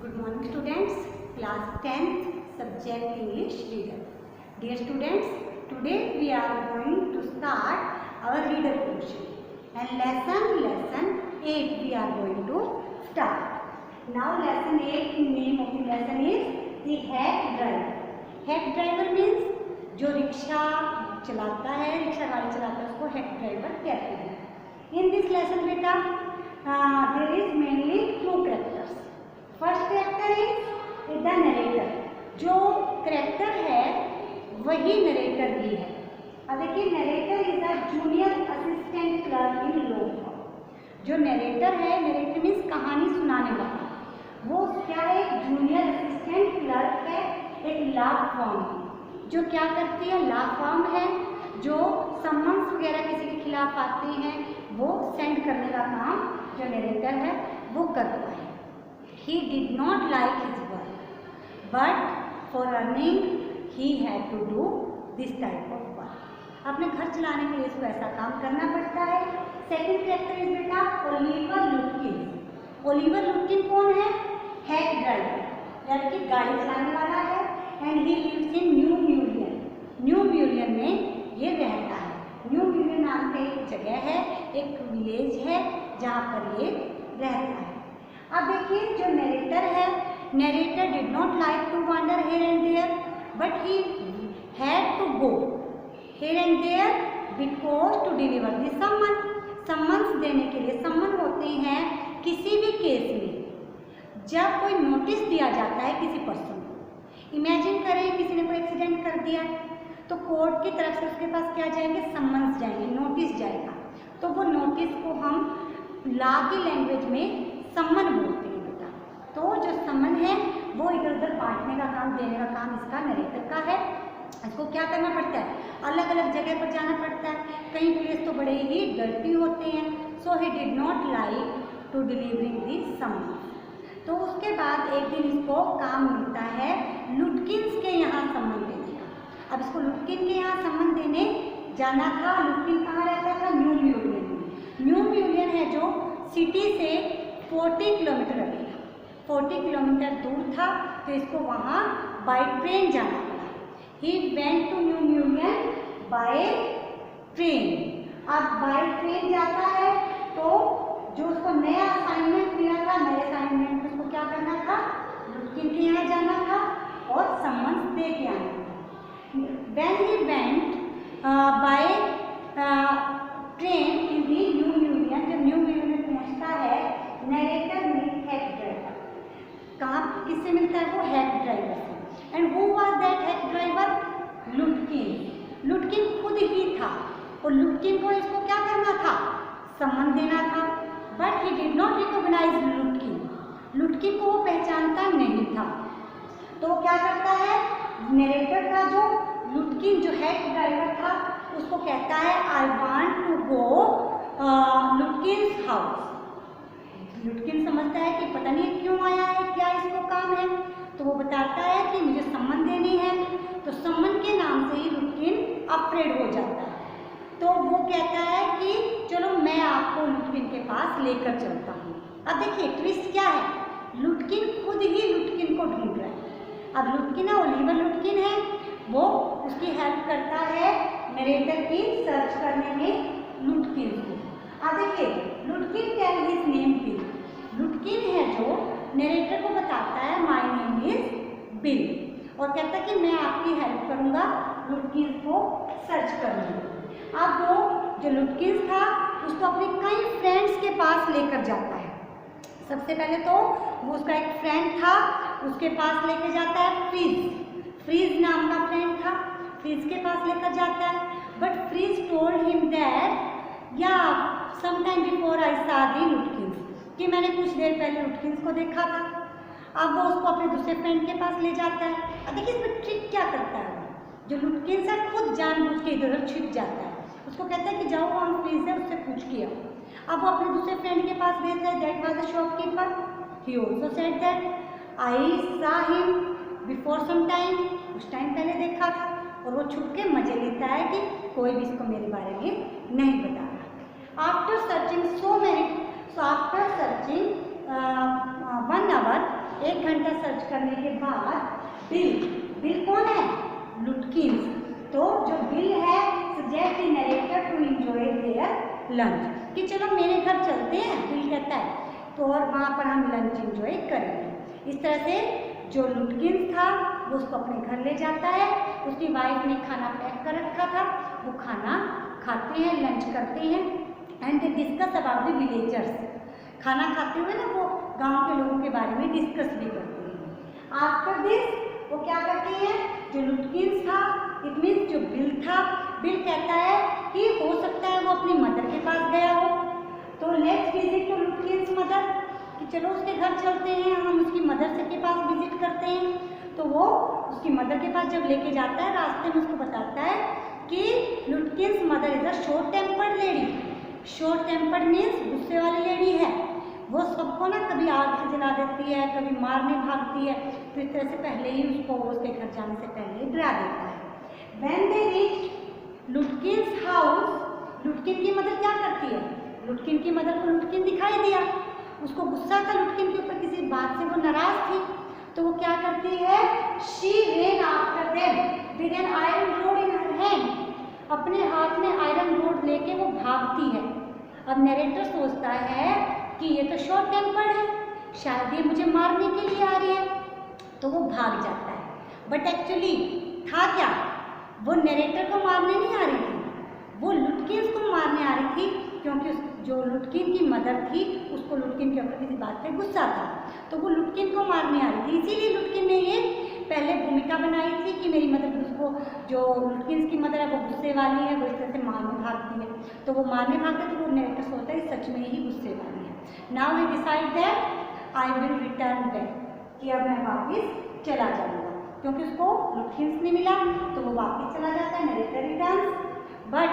Good morning students, class 10th subject English reader. Dear students, today we are going to start our reader portion and lesson 8 we are going to start. Now lesson 8 name of the lesson is the hack driver. Hack driver means जो rickshaw चलाता है, rickshaw गाड़ी चलाता है उसको hack driver कहते हैं. In this lesson बेटा there is mainly two characters. First character is the narrator. जो कैरेक्टर है वही नरेटर भी है. अब देखिए narrator is a junior assistant clerk in law firm. जो नरेटर है, नरेटर मीन्स कहानी सुनाने वाला, वो क्या है? जूनियर असिस्टेंट क्लर्क है एक लॉ फर्म जो क्या करती है? लॉ फर्म है जो समन्स वगैरह किसी के खिलाफ आते हैं वो सेंड करने का काम जो नरेटर है वो करता है. He did not like his work, but for earning he had to do this type of work. अपने घर चलाने के लिए इसको ऐसा काम करना पड़ता है. सेकंड कैरेक्टर इज बेटा ओलिवर लुटकिन. ओलिवर लुटकिन कौन है? हैक ड्राइवर, यानी कि गाड़ी चलाने वाला है. And he lives in New Mullion. New Mullion में ये रहता है. न्यू म्यूलियन नाम से एक जगह है, एक विलेज है जहाँ पर ये रहता है. अब देखिए जो नरेटर है, narrator did not like to wonder here and there but he had to go here and there because to deliver the summon. Summons देने के लिए, सम्मन होते हैं किसी भी केस में जब कोई नोटिस दिया जाता है किसी पर्सन को. इमेजिन करें किसी ने कोई एक्सीडेंट कर दिया तो कोर्ट की तरफ से उसके पास क्या जाएंगे? सम्मन्स जाएंगे, नोटिस जाएगा. तो वो नोटिस को हम लॉ की लैंग्वेज में सम्मन बोलते हैं बेटा. तो जो सम्मन है वो इधर उधर बांटने का काम, देने का काम इसका नरेटर का है. इसको क्या करना पड़ता है? अलग अलग जगह पर जाना पड़ता है. कई प्लेस तो बड़े ही डर्टी होते हैं. So he did not like to delivering the summons. तो उसके बाद एक दिन इसको काम मिलता है लुटकिन्स के यहाँ सम्मन देने का. अब इसको लुटकिन के यहाँ सम्मन देने जाना था. लुटकिन कहाँ रहता था? न्यू म्यूलियन में. न्यू म्यूलियन है जो सिटी से 40 किलोमीटर लगेगा. 40 किलोमीटर दूर था तो इसको वहाँ बाय ट्रेन जाना पड़ा. He went to New Mullion by train. अब बाय ट्रेन जाता है तो जो उसको नया असाइनमेंट मिला था, नए असाइनमेंट में उसको क्या करना था? लुटकिन के यहाँ जाना था और सम्मन्स दे के आना था. When he went by train in the New Mullion, जब न्यू म्यूलियन में पहुँचता है नरेटर मीट हैक ड्राइवर. कहाँ किससे मिलता है? वो हैक ड्राइवर से. And who was that hack driver? Lutkin. Lutkin खुद ही था और लुटकिन को इसको क्या करना था? सम्मन देना था. But he did not recognize Lutkin. Lutkin को वो पहचानता नहीं था. तो क्या करता है नरेटर का जो लुटकिन जो हैक ड्राइवर था उसको कहता है I want to go Lutkin's house. Lutkin समझता है कि पता नहीं क्यों आया है, क्या इसको काम है. तो वो बताता है कि मुझे सम्मन देनी है. तो सम्मन के नाम से ही लुटकिन अफ्रेड हो जाता है. तो वो कहता है कि चलो मैं आपको लुटकिन के पास लेकर चलता हूँ. अब देखिए ट्विस्ट क्या है? लुटकिन खुद ही लुटकिन को ढूंढ रहा है. अब लुटकिन है, ओलिवर लुटकिन है, वो उसकी हेल्प करता है नरेटर की सर्च करने में लुटकिन को. अब देखिए लुटकिन टेल हिज नेम बिल. लुटकिन है जो नरेटर को बताता है माय नेम इज बिल और कहता है कि मैं आपकी हेल्प करूंगा लुटकिन को सर्च करने में. अब वो जो लुटकिन था उसको अपने कई फ्रेंड्स के पास लेकर जाता है. सबसे पहले तो वो उसका एक फ्रेंड था उसके पास लेकर जाता है फ्रीज. फ्रीज नाम का फ्रेंड था, फ्रीज के पास लेकर जाता है. But Fritz told him that yeah sometime before I saw the Lutkin's, कि मैंने कुछ देर पहले लुटकिन्स को देखा था. अब वो उसको अपने दूसरे फ्रेंड के पास ले जाता है. अब देखिए इसमें ट्रिक क्या करता है जो लुटकिन्स है खुद जानबूझ के इधर उधर छिप जाता है. उसको कहता है कि जाओ वहाँ फ्रीज है उससे पूछ के आओ. अब वो अपने दूसरे फ्रेंड के पास भेजता है. That was a shopkeeper. He also said that I saw him before some time. कुछ टाइम पहले देखा था. और वो छुप के मजे लेता है कि कोई भी इसको मेरे बारे में नहीं बता रहा. After searching so many, so after searching 1 hour 1 घंटा सर्च करने के बाद बिल कौन है? लुटकिंस। तो जो बिल है suggest the narrator to enjoy their lunch, कि चलो मेरे घर चलते हैं, बिल कहता है, तो और वहाँ पर हम लंच एंजॉय करेंगे। इस तरह से जो लुटकिंस था वो उसको अपने घर ले जाता है। उसकी वाइफ ने खाना पैक कर रखा था, वो खाना खाते हैं, लंच करते हैं and they discuss about the villagers. खाना खाते हुए ना वो गांव के लोगों के बारे में डिस्कस भी करते हैं। आफ्टर दिस वो क्या करते हैं, जो लुटकिंस था, इट मीन्स जो बिल कहता है कि हो सकता है वो अपनी मदर के पास गया हो, तो let's visit to Lutkins mother, कि चलो उसके घर चलते हैं, हम उसकी मदर से के पास विजिट करते हैं। तो वो उसकी मदर के पास जब लेके जाता है, रास्ते में उसको बताता है कि लुटकिंस mother is a short tempered lady. Short tempered means गुस्से वाली लेडी है, वो सबको ना कभी आग से जला देती है, कभी मारने भागती है, तो इस तरह से पहले ही उसको उसके घर जाने से पहले ही डरा देता है। When they reach Lutkin's house, Lutkin की मदर क्या करती है, लुटकिन की मदर को लुटकिन दिखाई दिया, उसको गुस्सा था लुटकिन के ऊपर, किसी बात से वो नाराज थी, तो वो क्या करती है, she ran after them with an iron rod in her hand, अपने हाथ में आयरन रोड लेके वो भागती है। अब नरेटर सोचता है कि ये तो शॉर्ट टेम्पर्ड है, शायद ये मुझे मारने के लिए आ रही है, तो वो भाग जाता है। बट एक्चुअली था क्या, वो नरेटर को मारने नहीं आ रही थी, वो लुटकिंस को मारने आ रही थी, क्योंकि जो लुटकिन की मदर थी उसको लुटकिन के ऊपर किसी बात पे गुस्सा था, तो वो लुटकिन को मारने आ रही थी। इसीलिए लुटकिन ने ये पहले भूमिका बनाई थी कि मेरी मदर, उसको जो लुटकिंस की मदर है वो गुस्से वाली है, वो इस तरह से मारने भागती है, तो वो मारने भागते, तो वो नरेटर सोचता है सच में ही गुस्से वाली है। Now he decide that I will return back, कि अब मैं वापस चला जाऊँगा, क्योंकि उसको लुटकिंस नहीं मिला, तो वो वापस चला जाता है, narrator returns. But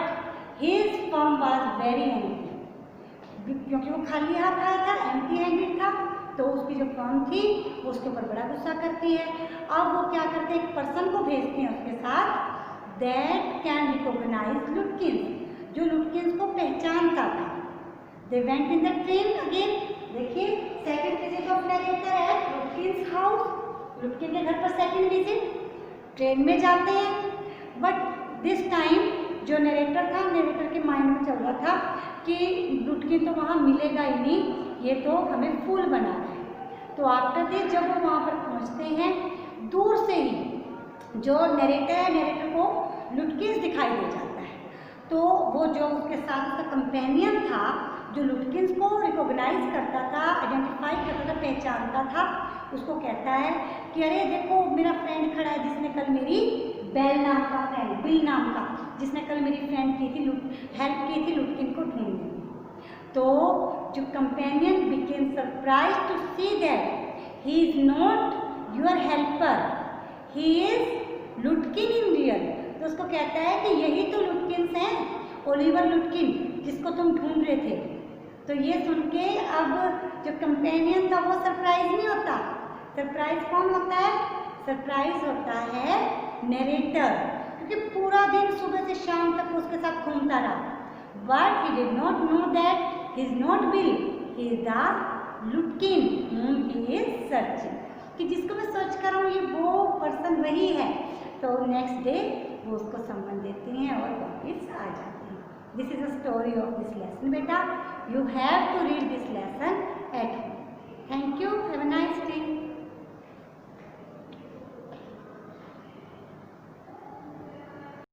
his firm was very empty, क्योंकि वो खाली हाथ आया था, एम्प्टी हैंडेड था, तो उसकी जो फर्म थी वो उसके ऊपर बड़ा गुस्सा करती है। अब वो क्या करते हैं, एक पर्सन को भेजते हैं उसके साथ, दैट कैन रिकॉग्नाइज लुटकिंस, जो लुटकिंस को पहचानता था। They went in the train again, देखिए second visit of narrator at Lutkin's house, Lutkin के घर पर सेकंड विजिट, ट्रेन में जाते हैं। बट दिस टाइम जो नरेटर था, नरेटर के माइंड में चल रहा था कि लुटकिन तो वहाँ मिलेगा ही नहीं, ये तो हमें फूल बना है। तो आफ्टर दिस जब वो वहाँ पर पहुँचते हैं, दूर से ही जो नरेटर है, नरेटर को लुटकिंस दिखाई दे जाता है, तो वो जो उसके साथ उसका कंपेनियन था, जो लुटकिंस को रिकॉग्नाइज करता था, आइडेंटिफाई करता था, पहचानता था, उसको कहता है कि अरे देखो मेरा फ्रेंड खड़ा है, जिसने कल मेरी बेल नाम का फ्रेंड, बिल नाम का, जिसने कल मेरी फ्रेंड की थी, हेल्प की थी लुटकिन को ढूंढने में। तो जो companion became surprise to see that he is not your helper, he is Lutkin in real. तो उसको कहता है कि यही तो लुटकिंस हैं, ओलिवर लुटकिन, जिसको तुम ढूंढ रहे थे। तो ये सुन के अब जो कंपेनियन था वो सरप्राइज नहीं होता, सरप्राइज कौन होता है, सरप्राइज होता है नरेटर, क्योंकि पूरा दिन सुबह से शाम तक उसके साथ घूमता रहा। But he did not know that he is not Bill, he is the Lutkin whom he is searching, कि जिसको मैं सर्च कर रहा हूँ ये वो पर्सन वही है। तो नेक्स्ट डे वो उसको सम्मान देते हैं और वापस आ जाते हैं। This is the story of this lesson बेटा, you have to read this lesson at home. Thank you, have a nice